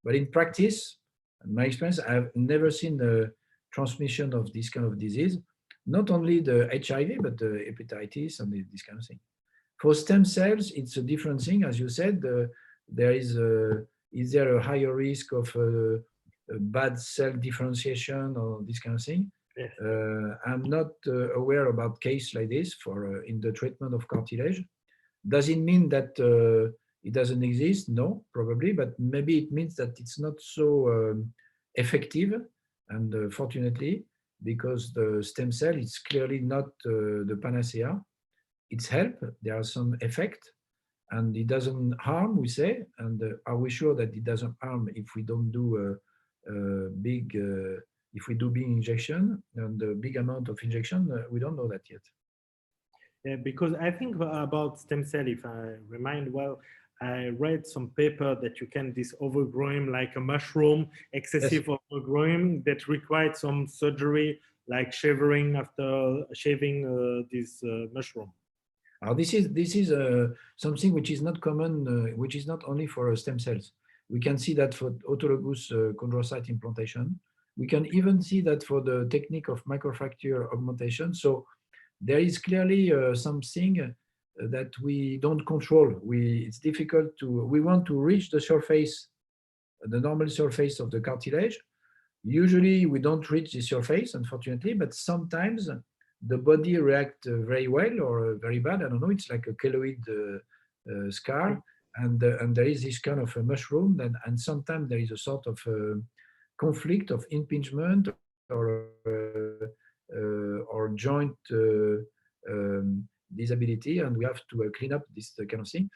But in practice, in my experience, I've never seen the transmission of this kind of disease, not only the HIV, but the hepatitis and this kind of thing. For stem cells, it's a different thing. As you said, there is there a higher risk of bad cell differentiation or this kind of thing? Yes. I'm not aware about case like this for in the treatment of cartilage. Does it mean that it doesn't exist? No, probably, but maybe it means that it's not so effective. And fortunately, because the stem cell is clearly not the panacea. It's help. There are some effect, and it doesn't harm. We say, and are we sure that it doesn't harm if we don't do big? If we do big injection and a big amount of injection, we don't know that yet. Yeah, because I think about stem cell, if I remind well, I read some paper that you can overgrow like a mushroom, excessive yes. Overgrowing that required some surgery, like shaving after shaving this mushroom. This is something which is not common, which is not only for stem cells. We can see that for autologous chondrocyte implantation. We can even see that for the technique of microfracture augmentation. So there is clearly something that we don't control. It's difficult to, we want to reach the surface, the normal surface of the cartilage. Usually we don't reach the surface, unfortunately, but sometimes the body reacts very well or very bad. I don't know, it's like a keloid scar. And there is this kind of a mushroom, and sometimes there is a sort of conflict of impingement or joint disability, and we have to clean up this kind of thing.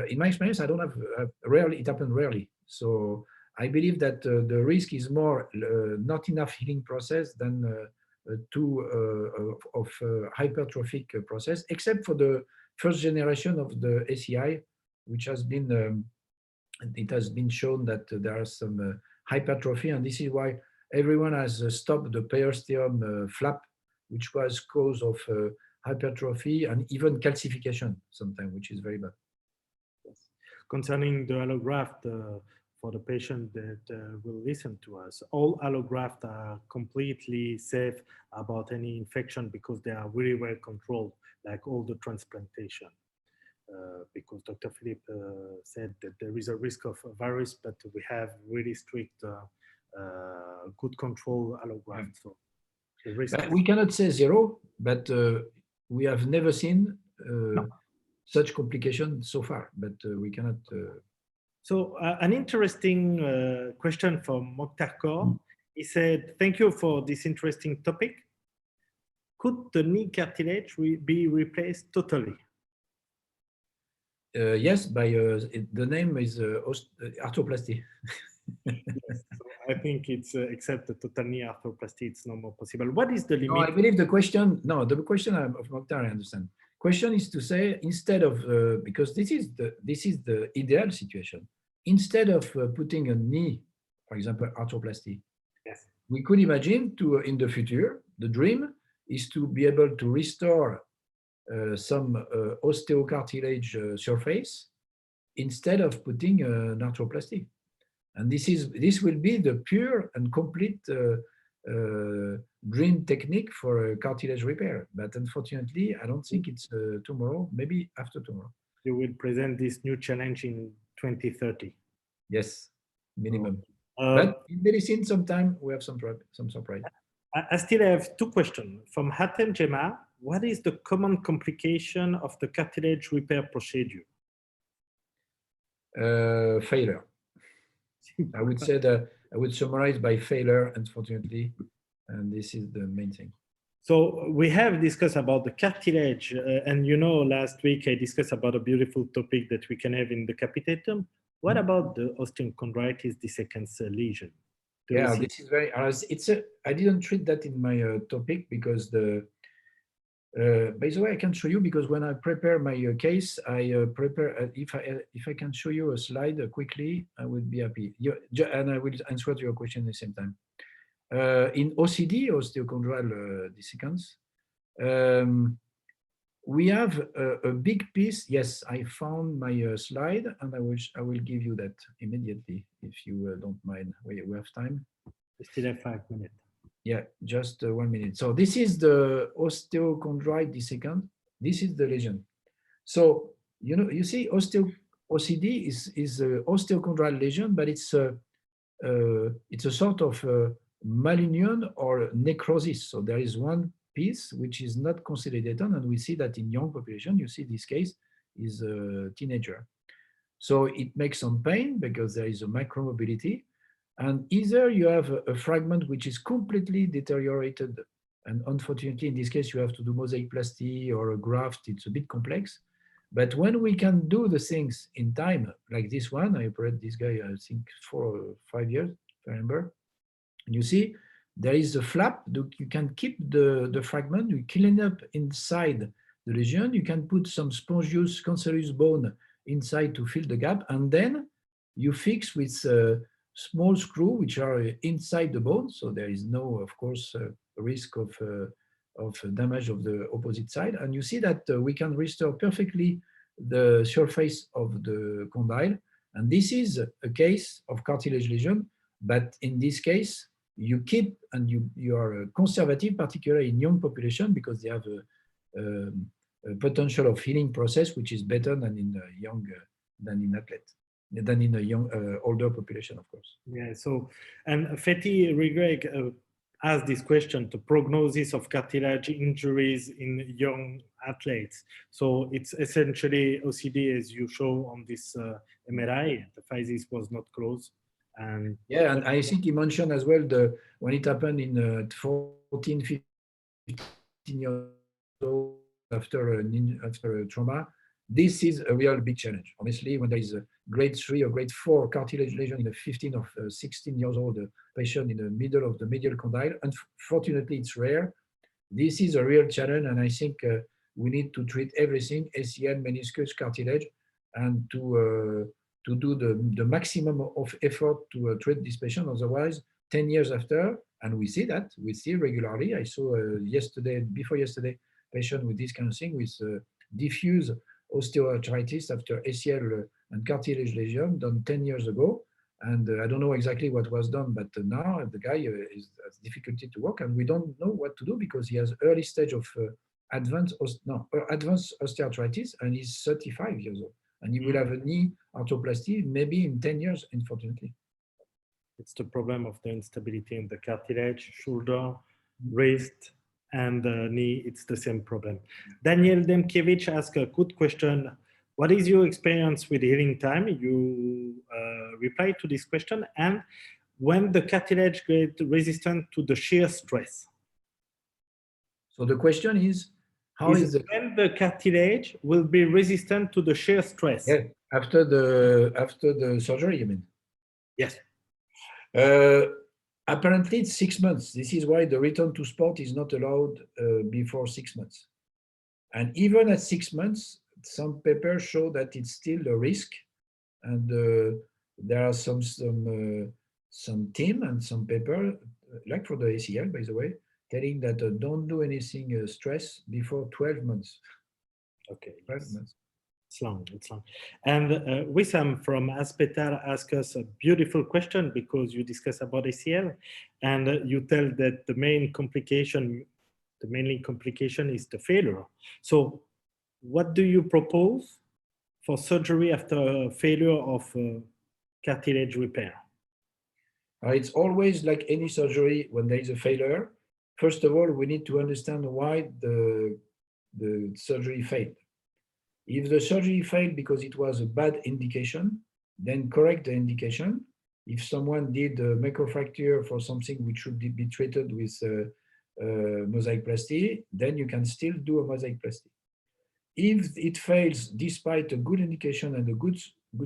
In my experience, I don't have rarely. It happens rarely. So I believe that the risk is more not enough healing process than of hypertrophic process, except for the first generation of the ACI, which has been it has been shown that there are some hypertrophy, and this is why everyone has stopped the periosteum flap, which was cause of hypertrophy and even calcification sometimes, which is very bad. Yes. Concerning the allograft, for the patient that will listen to us, all allografts are completely safe about any infection because they are really well controlled, like all the transplantation. Because Dr. Philippe said that there is a risk of a virus, but we have really strict, good control allograft. So the risk we cannot say zero, but we have never seen such complication so far, but we cannot. So an interesting question from Mokhtar Kaur. He said, thank you for this interesting topic. Could the knee cartilage be replaced totally? Yes, by the name is arthroplasty. Yes, so I think it's except the total knee arthroplasty, it's no more possible. What is the limit? No, I believe the question. No, the question of Mokhtar, I understand. Question is to say instead of because this is the ideal situation. Instead of putting a knee, for example, arthroplasty, Yes, we could imagine to in the future. The dream is to be able to restore some osteocartilage surface instead of putting an arthroplasty. And this will be the pure and complete dream technique for cartilage repair. But unfortunately, I don't think it's tomorrow, maybe after tomorrow. you will present this new challenge in 2030. Yes, minimum. But in medicine, sometimes we have some surprise. I still have two questions. From Hatem Jema, what is the common complication of the cartilage repair procedure? Failure. I would say that I would summarize by failure, unfortunately, and this is the main thing. So we have discussed about the cartilage, and you know, last week I discussed about a beautiful topic that we can have in the capitatum. What about the osteochondritis dissecans lesion? Yeah, this is very. I didn't treat that in my topic because the. By the way, I can show you because when I prepare my case, I prepare. If I can show you a slide quickly, I would be happy. And I will answer to your question at the same time. In OCD, osteochondral dissecans, we have a big piece. Yes, I found my slide, and I will give you that immediately if you don't mind. We have time. We still have 5 minutes. Yeah, just 1 minute. So this is the osteochondral dissecant. This is the lesion. So you see, OCD is an osteochondral lesion, but it's a sort of malunion or necrosis. So there is one piece which is not consolidated, and we see that in young population. You see this case is a teenager. So it makes some pain because there is a micromobility. And either you have a fragment which is completely deteriorated, and unfortunately, in this case, you have to do mosaicplasty or a graft. It's a bit complex. But when we can do the things in time, like this one, I operated this guy, I think 4 or 5 years, if I remember. And you see, there is a flap. You can keep the fragment, you clean up inside the lesion. You can put some spongious cancellous bone inside to fill the gap, and then you fix with small screw which are inside the bone, so there is no, of course, risk of damage of the opposite side. And you see that we can restore perfectly the surface of the condyle. And this is a case of cartilage lesion, but in this case, you keep and you are conservative, particularly in young population, because they have a potential of healing process which is better than in young than in athlete. Than in a young, older population, of course. Yeah, so, and Fethi Regreg asked this question, the prognosis of cartilage injuries in young athletes. So it's essentially OCD as you show on this MRI, the physis was not closed. And yeah, and I think he mentioned as well when it happened in 14, 15 years old after a trauma. This is a real big challenge. Honestly, when there is a grade 3 or grade 4 cartilage lesion in a 15 or 16 years old patient in the middle of the medial condyle, unfortunately, it's rare. This is a real challenge, and I think we need to treat everything, ACL, meniscus, cartilage, and to do the maximum of effort to treat this patient. Otherwise, 10 years after, and we see regularly. I saw before yesterday, patient with this kind of thing with diffuse osteoarthritis after ACL and cartilage lesion done 10 years ago. And I don't know exactly what was done, but now the guy has difficulty to walk, and we don't know what to do because he has early stage of advanced osteoarthritis, and he's 35 years old. And he will have a knee arthroplasty maybe in 10 years, unfortunately. It's the problem of the instability in the cartilage, shoulder, wrist, and the knee. It's the same problem. Daniel Demkiewicz asked a good question. What is your experience with healing time? You replied to this question. And when the cartilage gets resistant to the shear stress. So the question is, how is the when the cartilage will be resistant to the shear stress? Yeah, after the surgery, you mean? Yes. Apparently, it's 6 months. This is why the return to sport is not allowed before 6 months. And even at 6 months, some papers show that it's still a risk. And there are some team and some paper, like for the ACL, by the way, telling that don't do anything stress before 12 months. Okay. 12 months. It's long, it's long. And Wissam from Aspetar asked us a beautiful question because you discuss about ACL and you tell that the main complication is the failure. So what do you propose for surgery after failure of cartilage repair? It's always like any surgery when there is a failure. First of all, we need to understand why the surgery failed. If the surgery failed because it was a bad indication, then correct the indication. If someone did a microfracture for something which should be treated with mosaicplasty, then you can still do a mosaicplasty. If it fails despite a good indication and a good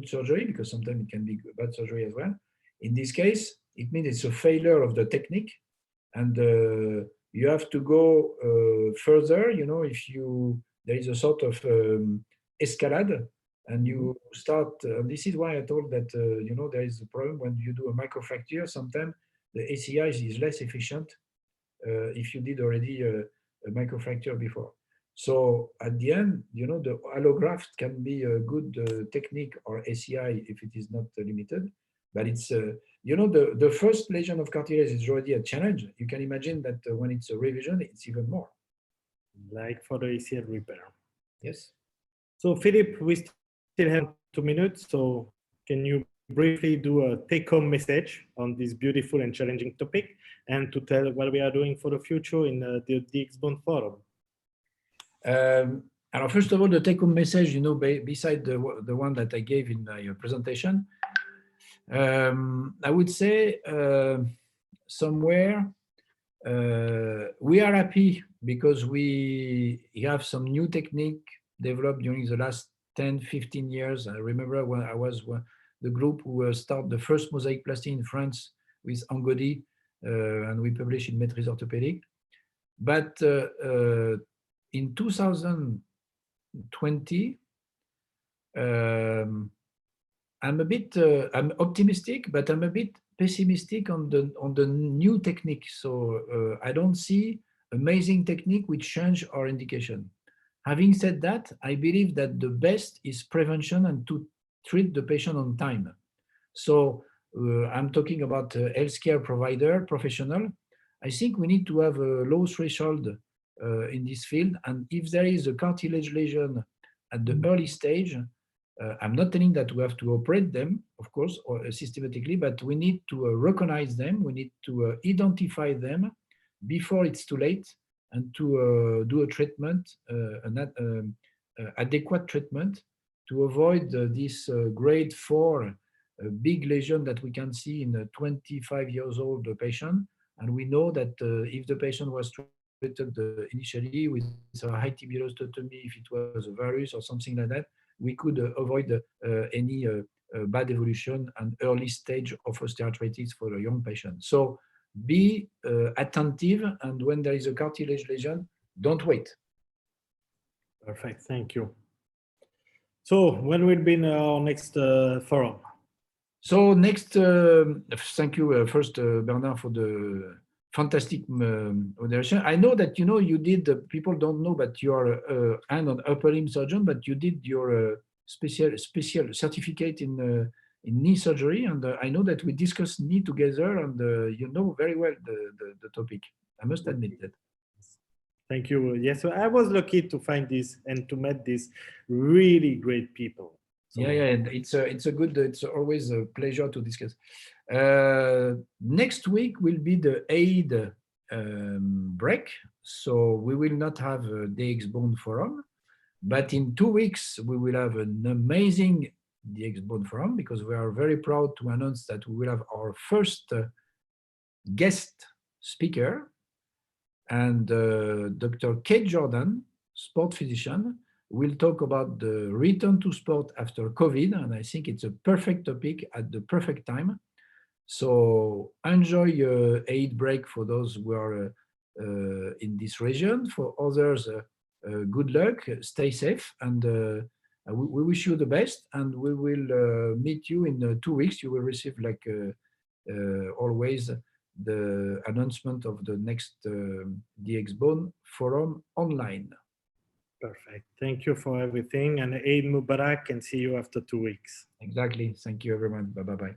surgery, because sometimes it can be bad surgery as well, in this case, it means it's a failure of the technique, and you have to go further. You know, if there is a sort of escalade, and you start. This is why I told that you know, there is a problem when you do a microfracture. Sometimes the ACI is less efficient if you did already a microfracture before. So at the end, you know, the allograft can be a good technique, or ACI if it is not limited. But it's, you know, the first lesion of cartilage is already a challenge. You can imagine that when it's a revision, it's even more. Like for the ACL repair. Yes. So Philippe, we still have 2 minutes. So can you briefly do a take-home message on this beautiful and challenging topic, and to tell what we are doing for the future in the DxBone Forum? And first of all, the take-home message, you know, beside the one that I gave in my presentation, I would say somewhere we are happy because we have some new technique developed during the last 10, 15 years. I remember when I was the group who started the first mosaicplasty in France with Angodi, and we published in Maîtrise Orthopédique. But in 2020, I'm optimistic, but I'm a bit pessimistic on the new technique. So I don't see amazing technique which change our indication. Having said that, I believe that the best is prevention and to treat the patient on time. So I'm talking about healthcare provider, professional. I think we need to have a low threshold in this field. And if there is a cartilage lesion at the early stage, I'm not telling that we have to operate them, of course, or systematically, but we need to recognize them. We need to identify them before it's too late, and to do a treatment, adequate treatment, to avoid this grade 4 big lesion that we can see in a 25 years old patient. And we know that if the patient was treated initially with a high tibial osteotomy, if it was a varus or something like that, we could avoid any bad evolution and early stage of osteoarthritis for a young patient. So be attentive, and when there is a cartilage lesion, don't wait. Perfect, thank you. So when will be our next forum? So next, thank you first, Bernard, for the fantastic moderation. I know that, you know, you did, people don't know, but you are a hand and upper limb surgeon, but you did your special certificate in knee surgery. And I know that we discussed knee together, and you know very well the topic. I must admit that. Thank you. Yes, so I was lucky to find this and to meet these really great people. So, yeah, it's always a pleasure to discuss. Next week will be the Eid break, so we will not have a DxBone Forum, but in 2 weeks we will have an amazing DxBone Forum, because we are very proud to announce that we will have our first guest speaker, and Dr. Kate Jordan, sport physician, will talk about the return to sport after COVID, and I think it's a perfect topic at the perfect time. So enjoy your Eid break for those who are in this region. For others, good luck, stay safe, and we wish you the best, and we will meet you in 2 weeks. You will receive, like always, the announcement of the next DxBone Forum online. Perfect. Thank you for everything, and Eid Mubarak, and see you after 2 weeks. Exactly. Thank you, everyone. Bye-bye.